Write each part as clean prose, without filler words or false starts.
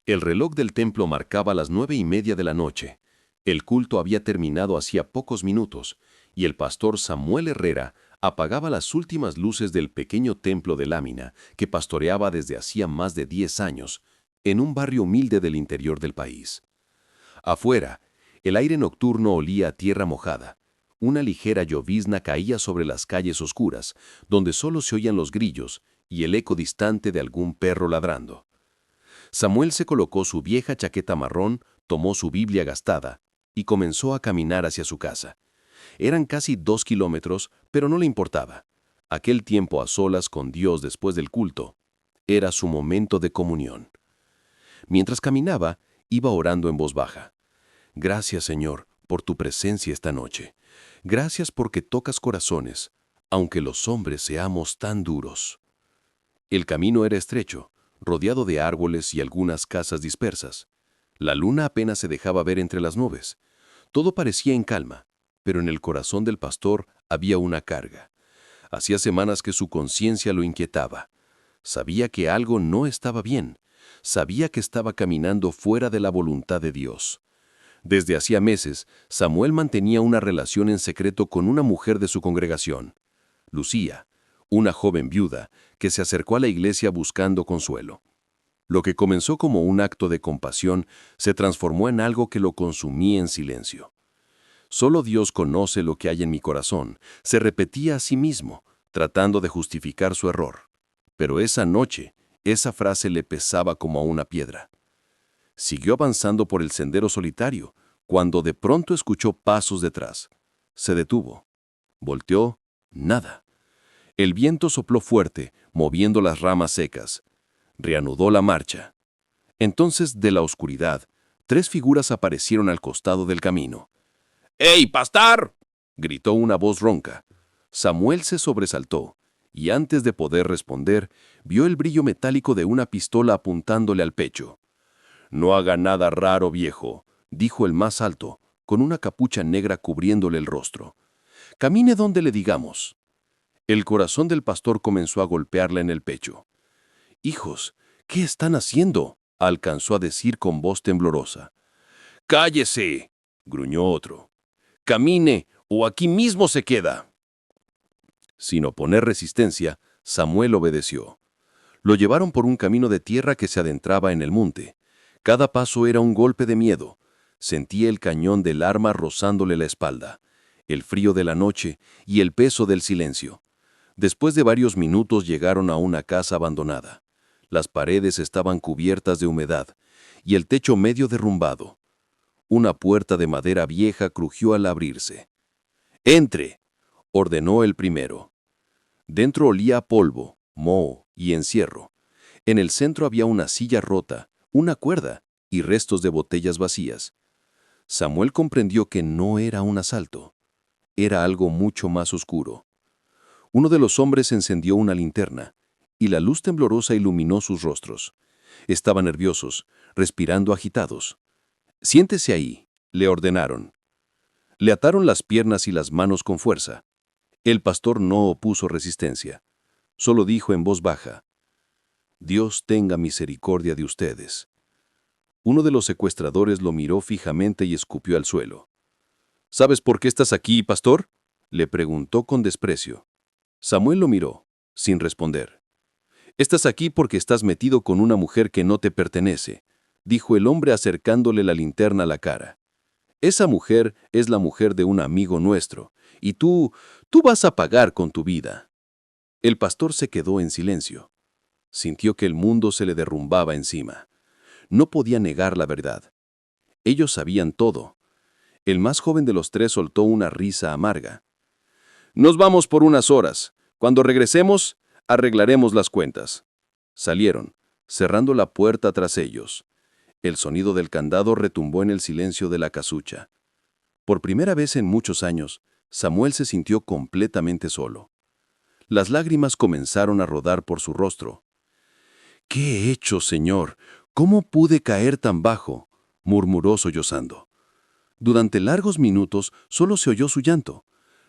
El reloj del templo marcaba las 9:30 de la noche. El culto había terminado hacía pocos minutos, y el pastor Samuel Herrera apagaba las últimas luces del pequeño templo de lámina que pastoreaba desde hacía más de 10 años, en un barrio humilde del interior del país. Afuera, el aire nocturno olía a tierra mojada. Una ligera llovizna caía sobre las calles oscuras, donde solo se oían los grillos y el eco distante de algún perro ladrando. Samuel se colocó su vieja chaqueta marrón, tomó su Biblia gastada y comenzó a caminar hacia su casa. Eran casi 2 kilómetros, pero no le importaba. Aquel tiempo a solas con Dios después del culto era su momento de comunión. Mientras caminaba, iba orando en voz baja. Gracias, Señor, por tu presencia esta noche. Gracias porque tocas corazones, aunque los hombres seamos tan duros. El camino era estrecho, rodeado de árboles y algunas casas dispersas. La luna apenas se dejaba ver entre las nubes. Todo parecía en calma, pero en el corazón del pastor había una carga. Hacía semanas que su conciencia lo inquietaba. Sabía que algo no estaba bien. Sabía que estaba caminando fuera de la voluntad de Dios. Desde hacía meses, Samuel mantenía una relación en secreto con una mujer de su congregación, Lucía, una joven viuda que se acercó a la iglesia buscando consuelo. Lo que comenzó como un acto de compasión se transformó en algo que lo consumía en silencio. Solo Dios conoce lo que hay en mi corazón, se repetía a sí mismo, tratando de justificar su error. Pero esa noche, esa frase le pesaba como una piedra. Siguió avanzando por el sendero solitario, cuando de pronto escuchó pasos detrás. Se detuvo. Volteó. Nada. El viento sopló fuerte, moviendo las ramas secas. Reanudó la marcha. Entonces, de la oscuridad, 3 figuras aparecieron al costado del camino. ¡Ey, pastor!, gritó una voz ronca. Samuel se sobresaltó, y antes de poder responder, vio el brillo metálico de una pistola apuntándole al pecho. «No haga nada raro, viejo», dijo el más alto, con una capucha negra cubriéndole el rostro. «Camine donde le digamos». El corazón del pastor comenzó a golpearle en el pecho. «Hijos, ¿qué están haciendo?», alcanzó a decir con voz temblorosa. «Cállese», gruñó otro. «Camine, o aquí mismo se queda». Sin oponer resistencia, Samuel obedeció. Lo llevaron por un camino de tierra que se adentraba en el monte. Cada paso era un golpe de miedo. Sentía el cañón del arma rozándole la espalda, el frío de la noche y el peso del silencio. Después de varios minutos llegaron a una casa abandonada. Las paredes estaban cubiertas de humedad y el techo medio derrumbado. Una puerta de madera vieja crujió al abrirse. «Entre», ordenó el primero. Dentro olía a polvo, moho y encierro. En el centro había una silla rota, una cuerda y restos de botellas vacías. Samuel comprendió que no era un asalto. Era algo mucho más oscuro. Uno de los hombres encendió una linterna, y la luz temblorosa iluminó sus rostros. Estaban nerviosos, respirando agitados. «Siéntese ahí», le ordenaron. Le ataron las piernas y las manos con fuerza. El pastor no opuso resistencia. Solo dijo en voz baja: «Dios tenga misericordia de ustedes». Uno de los secuestradores lo miró fijamente y escupió al suelo. «¿Sabes por qué estás aquí, pastor?», le preguntó con desprecio. Samuel lo miró, sin responder. «Estás aquí porque estás metido con una mujer que no te pertenece», dijo el hombre acercándole la linterna a la cara. «Esa mujer es la mujer de un amigo nuestro, y tú vas a pagar con tu vida». El pastor se quedó en silencio. Sintió que el mundo se le derrumbaba encima. No podía negar la verdad. Ellos sabían todo. El más joven de los 3 soltó una risa amarga. «Nos vamos por unas horas. Cuando regresemos, arreglaremos las cuentas». Salieron, cerrando la puerta tras ellos. El sonido del candado retumbó en el silencio de la casucha. Por primera vez en muchos años, Samuel se sintió completamente solo. Las lágrimas comenzaron a rodar por su rostro. «¿Qué he hecho, Señor? ¿Cómo pude caer tan bajo?», murmuró sollozando. Durante largos minutos solo se oyó su llanto.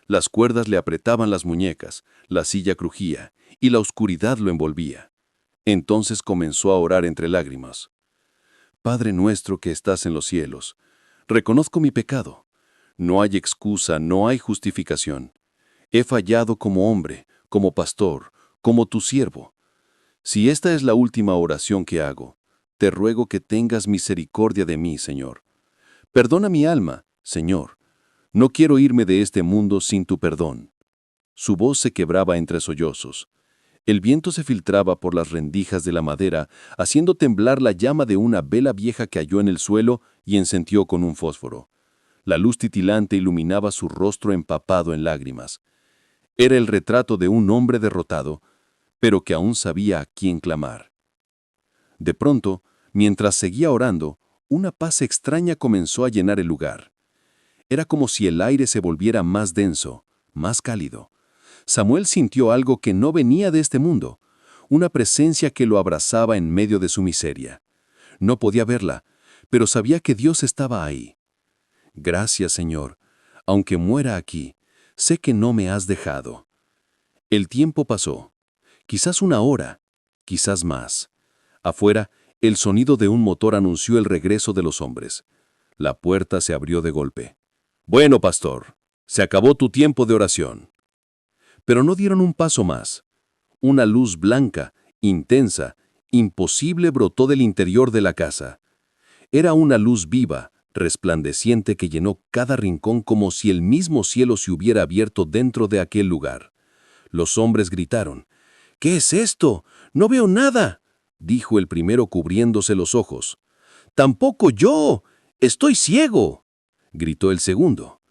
Las cuerdas le apretaban las muñecas, la silla crujía y la oscuridad lo envolvía. Entonces comenzó a orar entre lágrimas. Padre nuestro que estás en los cielos, reconozco mi pecado. No hay excusa, no hay justificación. He fallado como hombre, como pastor, como tu siervo. Si esta es la última oración que hago, te ruego que tengas misericordia de mí, Señor. Perdona mi alma, Señor. No quiero irme de este mundo sin tu perdón. Su voz se quebraba entre sollozos. El viento se filtraba por las rendijas de la madera, haciendo temblar la llama de una vela vieja que halló en el suelo y encendió con un fósforo. La luz titilante iluminaba su rostro empapado en lágrimas. Era el retrato de un hombre derrotado, pero que aún sabía a quién clamar. De pronto, mientras seguía orando, una paz extraña comenzó a llenar el lugar. Era como si el aire se volviera más denso, más cálido. Samuel sintió algo que no venía de este mundo, una presencia que lo abrazaba en medio de su miseria. No podía verla, pero sabía que Dios estaba ahí. Gracias, Señor. Aunque muera aquí, sé que no me has dejado. El tiempo pasó. Quizás una hora, quizás más. Afuera, el sonido de un motor anunció el regreso de los hombres. La puerta se abrió de golpe. Bueno, pastor, se acabó tu tiempo de oración. Pero no dieron un paso más. Una luz blanca, intensa, imposible brotó del interior de la casa. Era una luz viva, resplandeciente que llenó cada rincón como si el mismo cielo se hubiera abierto dentro de aquel lugar. Los hombres gritaron. «¿Qué es esto? No veo nada», dijo el primero cubriéndose los ojos. «Tampoco yo. Estoy ciego», gritó el segundo.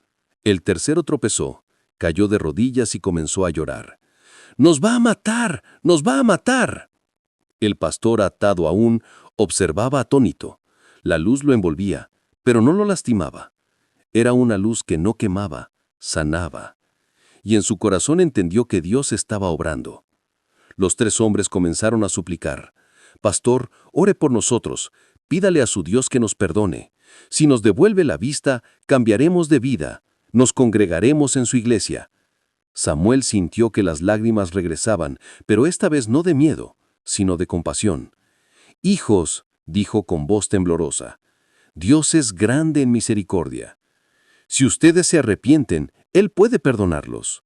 El tercero tropezó, cayó de rodillas y comenzó a llorar. «¡Nos va a matar! ¡Nos va a matar!». El pastor, atado aún, observaba atónito. La luz lo envolvía, pero no lo lastimaba. Era una luz que no quemaba, sanaba. Y en su corazón entendió que Dios estaba obrando. Los tres hombres comenzaron a suplicar. «Pastor, ore por nosotros. Pídale a su Dios que nos perdone. Si nos devuelve la vista, cambiaremos de vida. Nos congregaremos en su iglesia». Samuel sintió que las lágrimas regresaban, pero esta vez no de miedo, sino de compasión. «Hijos», dijo con voz temblorosa, «Dios es grande en misericordia. Si ustedes se arrepienten, Él puede perdonarlos».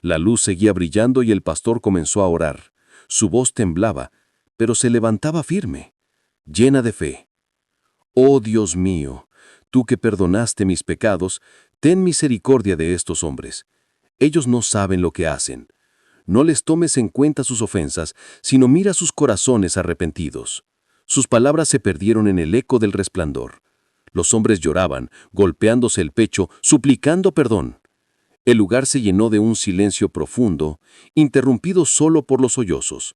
La luz seguía brillando y el pastor comenzó a orar. Su voz temblaba, pero se levantaba firme, llena de fe. «Oh Dios mío, tú que perdonaste mis pecados, ten misericordia de estos hombres. Ellos no saben lo que hacen. No les tomes en cuenta sus ofensas, sino mira sus corazones arrepentidos». Sus palabras se perdieron en el eco del resplandor. Los hombres lloraban, golpeándose el pecho, suplicando perdón. El lugar se llenó de un silencio profundo, interrumpido solo por los sollozos.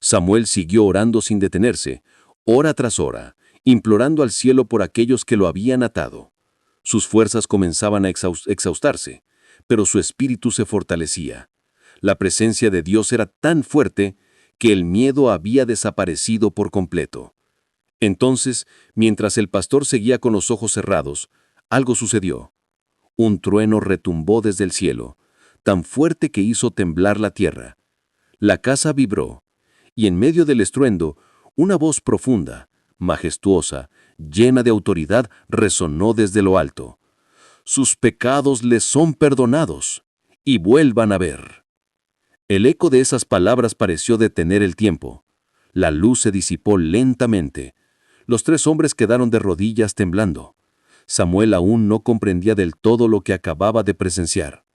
Samuel siguió orando sin detenerse, hora tras hora, implorando al cielo por aquellos que lo habían atado. Sus fuerzas comenzaban a exhaustarse, pero su espíritu se fortalecía. La presencia de Dios era tan fuerte que el miedo había desaparecido por completo. Entonces, mientras el pastor seguía con los ojos cerrados, algo sucedió. Un trueno retumbó desde el cielo, tan fuerte que hizo temblar la tierra. La casa vibró, y en medio del estruendo, una voz profunda, majestuosa, llena de autoridad, resonó desde lo alto. «Sus pecados les son perdonados, y vuelvan a ver». El eco de esas palabras pareció detener el tiempo. La luz se disipó lentamente. Los tres hombres quedaron de rodillas temblando. Samuel aún no comprendía del todo lo que acababa de presenciar.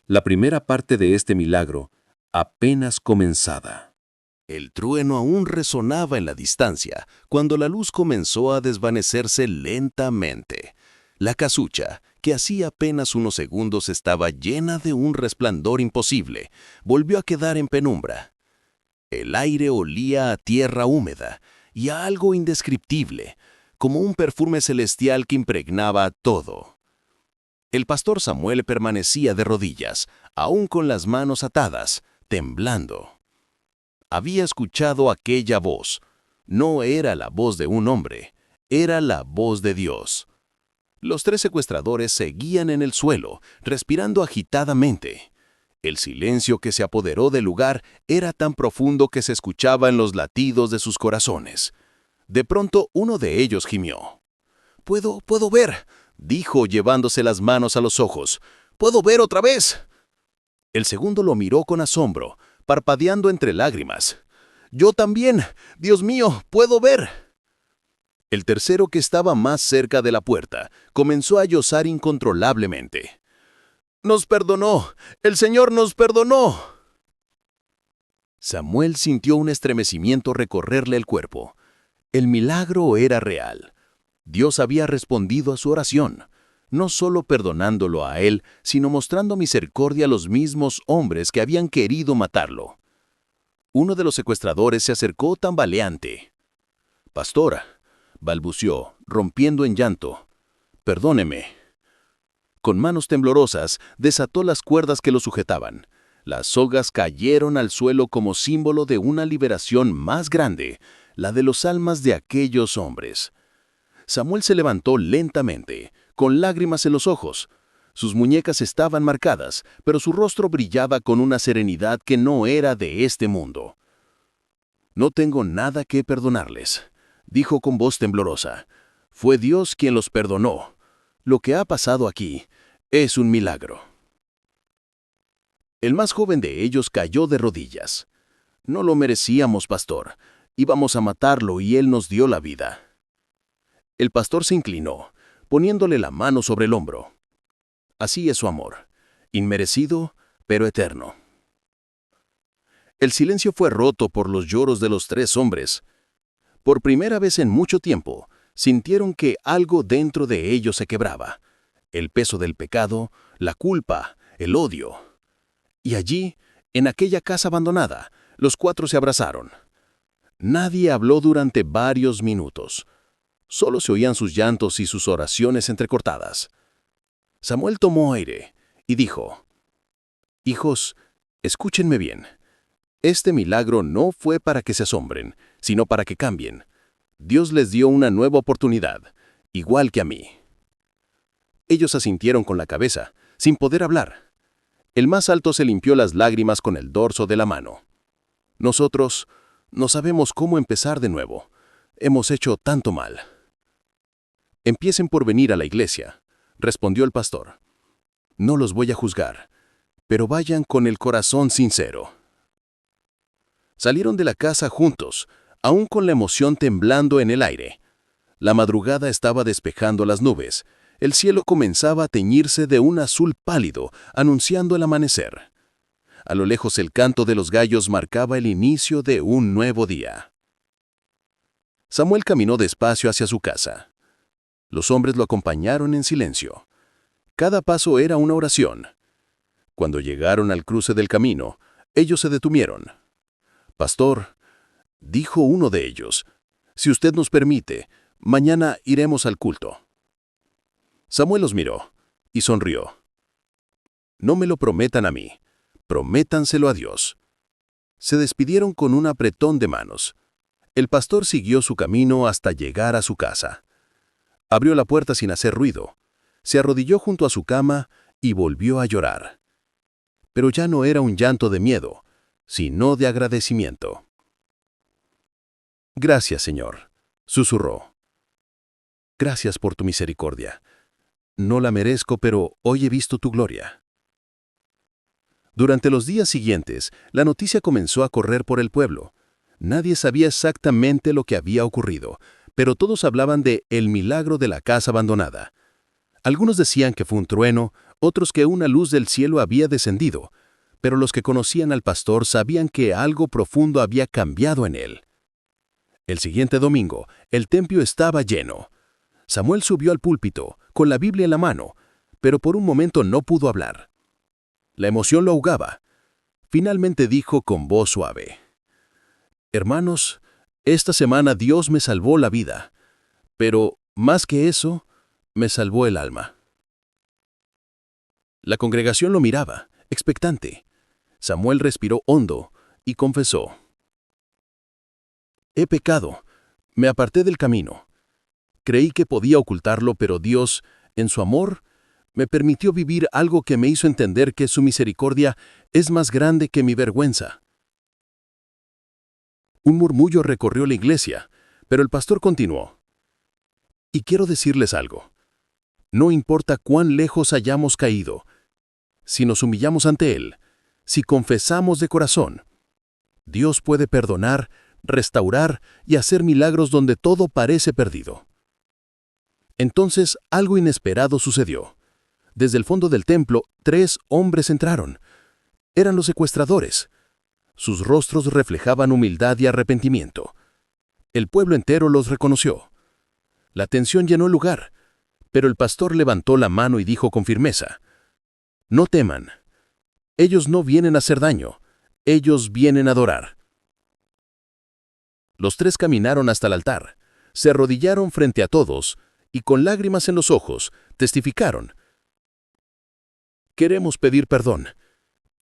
La primera parte de este milagro apenas comenzaba. El trueno aún resonaba en la distancia cuando la luz comenzó a desvanecerse lentamente. La casucha, que hacía apenas unos segundos estaba llena de un resplandor imposible, volvió a quedar en penumbra. El aire olía a tierra húmeda y a algo indescriptible, como un perfume celestial que impregnaba todo. El pastor Samuel permanecía de rodillas, aún con las manos atadas, temblando. Había escuchado aquella voz. No era la voz de un hombre, era la voz de Dios. Los tres secuestradores seguían en el suelo, respirando agitadamente. El silencio que se apoderó del lugar era tan profundo que se escuchaba en los latidos de sus corazones. De pronto uno de ellos gimió. Puedo ver, dijo llevándose las manos a los ojos. ¡Puedo ver otra vez! El segundo lo miró con asombro, parpadeando entre lágrimas. Yo también, Dios mío, puedo ver. El tercero, que estaba más cerca de la puerta, comenzó a llorar incontrolablemente. ¡Nos perdonó! ¡El Señor nos perdonó! Samuel sintió un estremecimiento recorrerle el cuerpo. El milagro era real. Dios había respondido a su oración, no solo perdonándolo a él, sino mostrando misericordia a los mismos hombres que habían querido matarlo. Uno de los secuestradores se acercó tambaleante. «Pastora», balbuceó, rompiendo en llanto, «perdóneme». Con manos temblorosas, desató las cuerdas que lo sujetaban. Las sogas cayeron al suelo como símbolo de una liberación más grande, la de los almas de aquellos hombres. Samuel se levantó lentamente, con lágrimas en los ojos. Sus muñecas estaban marcadas, pero su rostro brillaba con una serenidad que no era de este mundo. «No tengo nada que perdonarles», dijo con voz temblorosa. «Fue Dios quien los perdonó. Lo que ha pasado aquí es un milagro». El más joven de ellos cayó de rodillas. «No lo merecíamos, pastor. Íbamos a matarlo y él nos dio la vida». El pastor se inclinó, poniéndole la mano sobre el hombro. Así es su amor, inmerecido, pero eterno. El silencio fue roto por los lloros de los tres hombres. Por primera vez en mucho tiempo, sintieron que algo dentro de ellos se quebraba. El peso del pecado, la culpa, el odio. Y allí, en aquella casa abandonada, los cuatro se abrazaron. Nadie habló durante varios minutos. Solo se oían sus llantos y sus oraciones entrecortadas. Samuel tomó aire y dijo: «Hijos, escúchenme bien. Este milagro no fue para que se asombren, sino para que cambien. Dios les dio una nueva oportunidad, igual que a mí». Ellos asintieron con la cabeza, sin poder hablar. El más alto se limpió las lágrimas con el dorso de la mano. «Nosotros no sabemos cómo empezar de nuevo. Hemos hecho tanto mal». «Empiecen por venir a la iglesia», respondió el pastor. «No los voy a juzgar, pero vayan con el corazón sincero». Salieron de la casa juntos, aún con la emoción temblando en el aire. La madrugada estaba despejando las nubes. El cielo comenzaba a teñirse de un azul pálido, anunciando el amanecer. A lo lejos el canto de los gallos marcaba el inicio de un nuevo día. Samuel caminó despacio hacia su casa. Los hombres lo acompañaron en silencio. Cada paso era una oración. Cuando llegaron al cruce del camino, ellos se detuvieron. «Pastor», dijo uno de ellos, «si usted nos permite, mañana iremos al culto». Samuel los miró y sonrió. «No me lo prometan a mí, prométanselo a Dios». Se despidieron con un apretón de manos. El pastor siguió su camino hasta llegar a su casa. Abrió la puerta sin hacer ruido, se arrodilló junto a su cama y volvió a llorar. Pero ya no era un llanto de miedo, sino de agradecimiento. «Gracias, Señor», susurró. «Gracias por tu misericordia. No la merezco, pero hoy he visto tu gloria». Durante los días siguientes, la noticia comenzó a correr por el pueblo. Nadie sabía exactamente lo que había ocurrido, pero todos hablaban de el milagro de la casa abandonada. Algunos decían que fue un trueno, otros que una luz del cielo había descendido, pero los que conocían al pastor sabían que algo profundo había cambiado en él. El siguiente domingo, el templo estaba lleno. Samuel subió al púlpito, con la Biblia en la mano, pero por un momento no pudo hablar. La emoción lo ahogaba. Finalmente dijo con voz suave: «Hermanos, esta semana Dios me salvó la vida, pero, más que eso, me salvó el alma». La congregación lo miraba, expectante. Samuel respiró hondo y confesó: «He pecado, me aparté del camino. Creí que podía ocultarlo, pero Dios, en su amor, me permitió vivir algo que me hizo entender que su misericordia es más grande que mi vergüenza». Un murmullo recorrió la iglesia, Pero el pastor continuó. Y quiero decirles algo. No importa cuán lejos hayamos caído, si nos humillamos ante Él, si confesamos de corazón, Dios puede perdonar, restaurar y hacer milagros donde todo parece perdido. Entonces algo inesperado sucedió. Desde el fondo del templo, 3 hombres entraron. Eran los secuestradores. Sus rostros reflejaban humildad y arrepentimiento. El pueblo entero los reconoció. La tensión llenó el lugar, pero el pastor levantó la mano y dijo con firmeza: «No teman. Ellos no vienen a hacer daño. Ellos vienen a adorar». Los 3 caminaron hasta el altar, se arrodillaron frente a todos y con lágrimas en los ojos testificaron: «Queremos pedir perdón.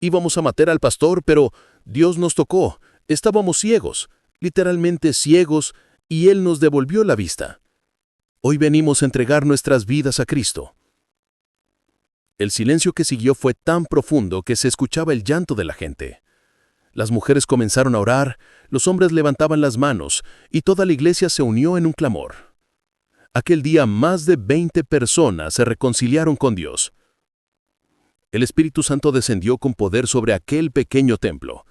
Íbamos a matar al pastor, pero Dios nos tocó. Estábamos ciegos, literalmente ciegos, y Él nos devolvió la vista. Hoy venimos a entregar nuestras vidas a Cristo». El silencio que siguió fue tan profundo que se escuchaba el llanto de la gente. Las mujeres comenzaron a orar, los hombres levantaban las manos, y toda la iglesia se unió en un clamor. Aquel día más de 20 personas se reconciliaron con Dios. El Espíritu Santo descendió con poder sobre aquel pequeño templo.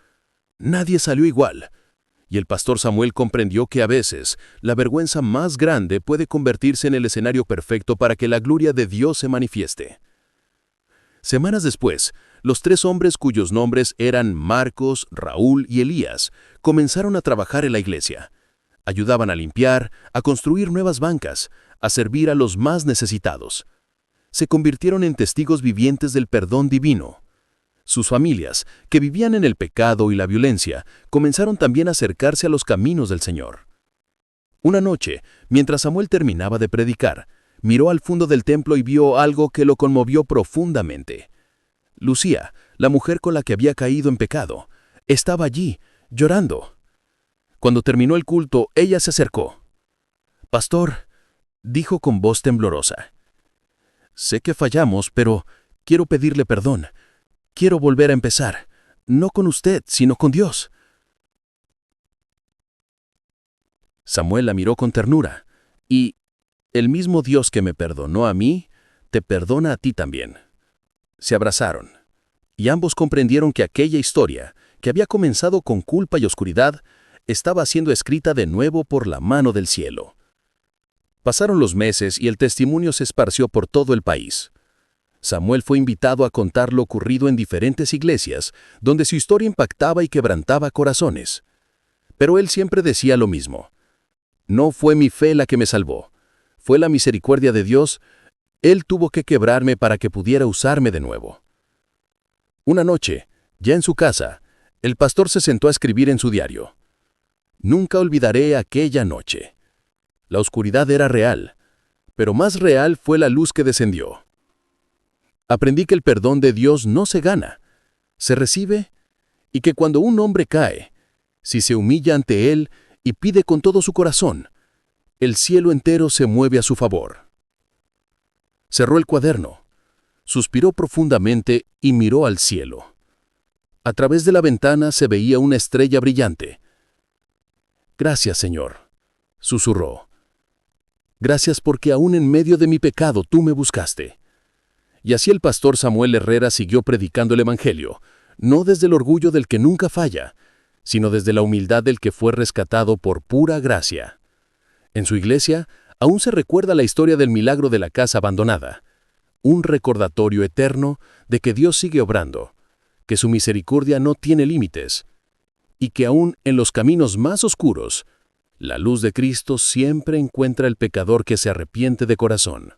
Nadie salió igual. Y el pastor Samuel comprendió que a veces la vergüenza más grande puede convertirse en el escenario perfecto para que la gloria de Dios se manifieste. Semanas después, los 3 hombres cuyos nombres eran Marcos, Raúl y Elías comenzaron a trabajar en la iglesia. Ayudaban a limpiar, a construir nuevas bancas, a servir a los más necesitados. Se convirtieron en testigos vivientes del perdón divino. Sus familias, que vivían en el pecado y la violencia, comenzaron también a acercarse a los caminos del Señor. Una noche, mientras Samuel terminaba de predicar, miró al fondo del templo y vio algo que lo conmovió profundamente. Lucía, la mujer con la que había caído en pecado, estaba allí, llorando. Cuando terminó el culto, ella se acercó. «Pastor», dijo con voz temblorosa, «sé que fallamos, pero quiero pedirle perdón. Quiero volver a empezar, no con usted, sino con Dios». Samuel la miró con ternura. «Y el mismo Dios que me perdonó a mí, te perdona a ti también». Se abrazaron, y ambos comprendieron que aquella historia, que había comenzado con culpa y oscuridad, estaba siendo escrita de nuevo por la mano del cielo. Pasaron los meses y el testimonio se esparció por todo el país. Samuel fue invitado a contar lo ocurrido en diferentes iglesias, donde su historia impactaba y quebrantaba corazones. Pero él siempre decía lo mismo: «No fue mi fe la que me salvó, fue la misericordia de Dios. Él tuvo que quebrarme para que pudiera usarme de nuevo». Una noche, ya en su casa, el pastor se sentó a escribir en su diario: «Nunca olvidaré aquella noche. La oscuridad era real, pero más real fue la luz que descendió. Aprendí que el perdón de Dios no se gana, se recibe, y que cuando un hombre cae, si se humilla ante Él y pide con todo su corazón, el cielo entero se mueve a su favor». Cerró el cuaderno, suspiró profundamente y miró al cielo. A través de la ventana se veía una estrella brillante. «Gracias, Señor», susurró. «Gracias porque aún en medio de mi pecado tú me buscaste». Y así el pastor Samuel Herrera siguió predicando el Evangelio, no desde el orgullo del que nunca falla, sino desde la humildad del que fue rescatado por pura gracia. En su iglesia aún se recuerda la historia del milagro de la casa abandonada, un recordatorio eterno de que Dios sigue obrando, que su misericordia no tiene límites, y que aún en los caminos más oscuros, la luz de Cristo siempre encuentra al pecador que se arrepiente de corazón.